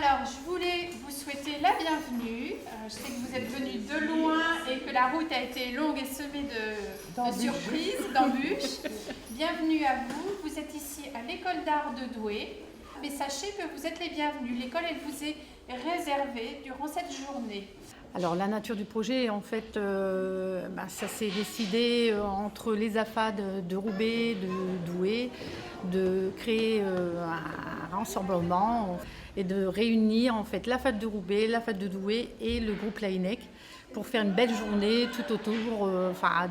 Alors, je voulais vous souhaiter la bienvenue. Je sais que vous êtes venus de loin et que la route a été longue et semée de surprises, d'embûches. Bienvenue à vous. Vous êtes ici à l'école d'art de Douai. Mais sachez que vous êtes les bienvenus. L'école, elle vous est réservée durant cette journée. Alors la nature du projet, en fait, ça s'est décidé entre les AFAD de Roubaix, de Douai, de créer un rassemblement et de réunir en fait l'AFAD de Roubaix, l'AFAD de Douai et le groupe Laennec pour faire une belle journée tout autour,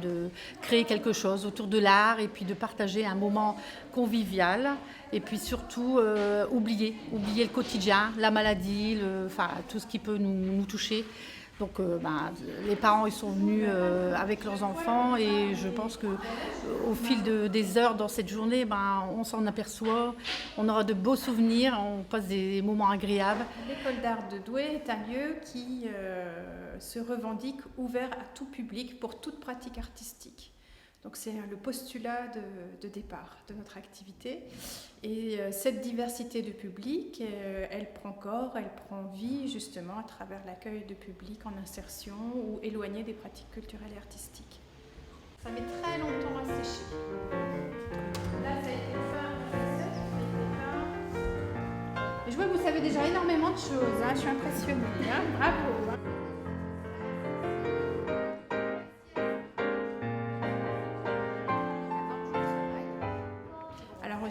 de créer quelque chose autour de l'art et puis de partager un moment convivial et puis surtout oublier le quotidien, la maladie, tout ce qui peut nous toucher. Donc les parents ils sont venus avec leurs enfants et je pense qu'au fil des heures dans cette journée, on s'en aperçoit, on aura de beaux souvenirs, on passe des moments agréables. L'école d'art de Douai est un lieu qui se revendique ouvert à tout public pour toute pratique artistique. Donc c'est le postulat de départ de notre activité. Et cette diversité de public, elle prend corps, elle prend vie justement à travers l'accueil de public en insertion ou éloigné des pratiques culturelles et artistiques. Ça met très longtemps à sécher. Là, ça a été fait. Je vois que vous savez déjà énormément de choses. Je suis impressionnée. Bravo.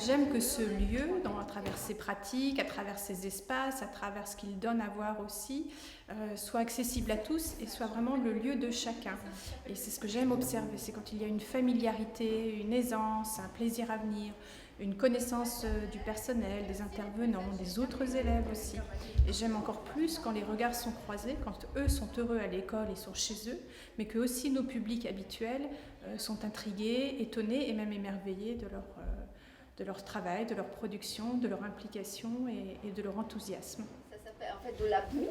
J'aime que ce lieu, à travers ses pratiques, à travers ses espaces, à travers ce qu'il donne à voir aussi, soit accessible à tous et soit vraiment le lieu de chacun. Et c'est ce que j'aime observer, c'est quand il y a une familiarité, une aisance, un plaisir à venir, une connaissance du personnel, des intervenants, des autres élèves aussi. Et j'aime encore plus quand les regards sont croisés, quand eux sont heureux à l'école et sont chez eux, mais que aussi nos publics habituels sont intrigués, étonnés et même émerveillés de leur travail, de leur production, de leur implication et de leur enthousiasme. Ça s'appelle en fait de la boue,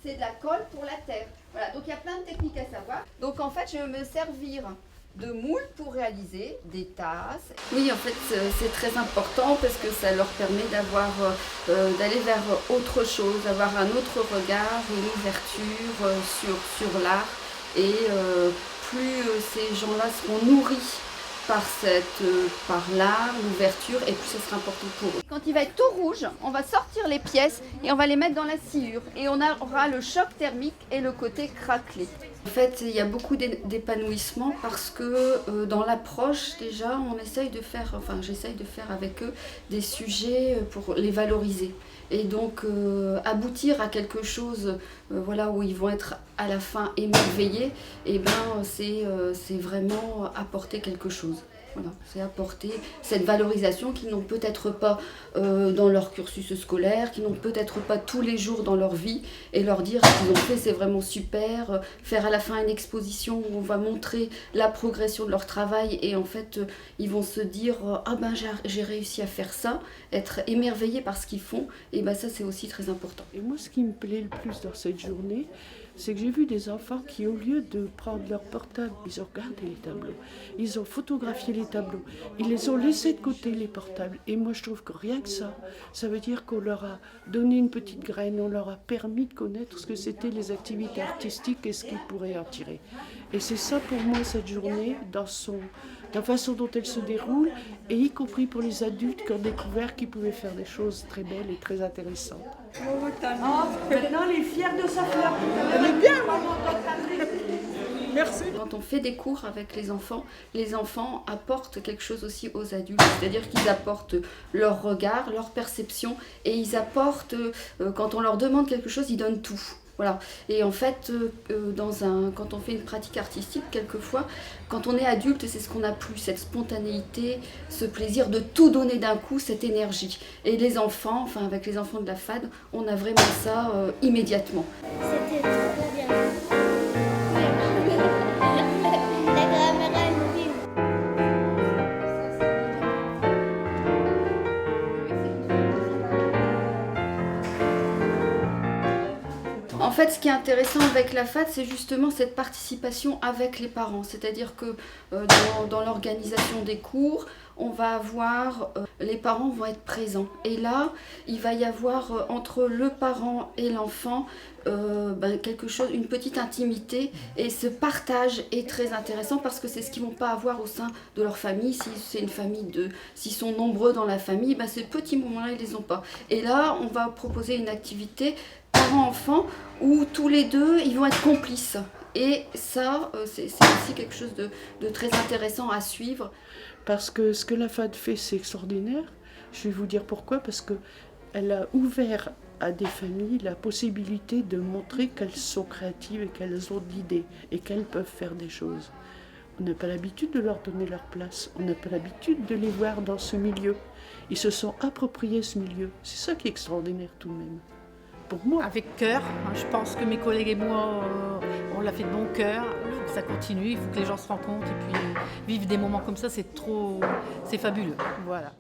c'est de la colle pour la terre. Voilà, donc il y a plein de techniques à savoir. Donc en fait, je vais me servir de moules pour réaliser des tasses. Oui, en fait, c'est très important parce que ça leur permet d'aller vers autre chose, d'avoir un autre regard, une ouverture sur l'art. Et plus ces gens-là seront nourris par l'art, l'ouverture, et puis ce sera important pour eux. Quand il va être tout rouge, on va sortir les pièces et on va les mettre dans la sciure. Et on aura le choc thermique et le côté craquelé. En fait, il y a beaucoup d'épanouissement parce que dans l'approche, déjà, j'essaye de faire avec eux des sujets pour les valoriser. Et donc aboutir à quelque chose où ils vont être à la fin émerveillés, c'est vraiment apporter quelque chose. Voilà, c'est apporter cette valorisation qu'ils n'ont peut-être pas dans leur cursus scolaire, qu'ils n'ont peut-être pas tous les jours dans leur vie, et leur dire ce qu'ils ont fait, c'est vraiment super. Faire à la fin une exposition où on va montrer la progression de leur travail, et en fait, ils vont se dire j'ai réussi à faire ça, être émerveillés par ce qu'ils font, et ça c'est aussi très important. Et moi, ce qui me plaît le plus dans cette journée, c'est que j'ai vu des enfants qui, au lieu de prendre leur portable, ils ont regardé les tableaux, ils ont photographié les tableaux, ils les ont laissés de côté, les portables. Et moi, je trouve que rien que ça veut dire qu'on leur a donné une petite graine, on leur a permis de connaître ce que c'étaient les activités artistiques et ce qu'ils pourraient en tirer. Et c'est ça pour moi, cette journée, dans la façon dont elle se déroule, et y compris pour les adultes qui ont découvert qu'ils pouvaient faire des choses très belles et très intéressantes. Maintenant, elle est fière de sa fleur. Elle est bien, maman. Merci. Quand on fait des cours avec les enfants apportent quelque chose aussi aux adultes. C'est-à-dire qu'ils apportent leur regard, leur perception, et ils apportent, quand on leur demande quelque chose, ils donnent tout. Voilà. Et en fait, quand on fait une pratique artistique, quelquefois, quand on est adulte, c'est ce qu'on a plus, cette spontanéité, ce plaisir de tout donner d'un coup, cette énergie. Et les enfants, avec les enfants de la FAD, on a vraiment ça immédiatement. C'était trop bien. La grammaire, elle nous dit. En fait, ce qui est intéressant avec la FAD, c'est justement cette participation avec les parents. C'est-à-dire que dans l'organisation des cours, on va avoir, les parents vont être présents. Et là, il va y avoir entre le parent et l'enfant quelque chose, une petite intimité. Et ce partage est très intéressant parce que c'est ce qu'ils ne vont pas avoir au sein de leur famille. Si c'est une famille s'ils sont nombreux dans la famille, ces petits moments-là, ils ne les ont pas. Et là, on va proposer une activité parents-enfants où tous les deux, ils vont être complices. Et ça, c'est aussi quelque chose de très intéressant à suivre. Parce que ce que la FAD fait, c'est extraordinaire. Je vais vous dire pourquoi. Parce qu'elle a ouvert à des familles la possibilité de montrer qu'elles sont créatives et qu'elles ont de l'idée et qu'elles peuvent faire des choses. On n'a pas l'habitude de leur donner leur place. On n'a pas l'habitude de les voir dans ce milieu. Ils se sont appropriés ce milieu. C'est ça qui est extraordinaire tout de même. Pour moi. Avec cœur, je pense que mes collègues et moi, on l'a fait de bon cœur. Il faut que ça continue, il faut que les gens se rencontrent et puis vivre des moments comme ça, c'est fabuleux. Voilà.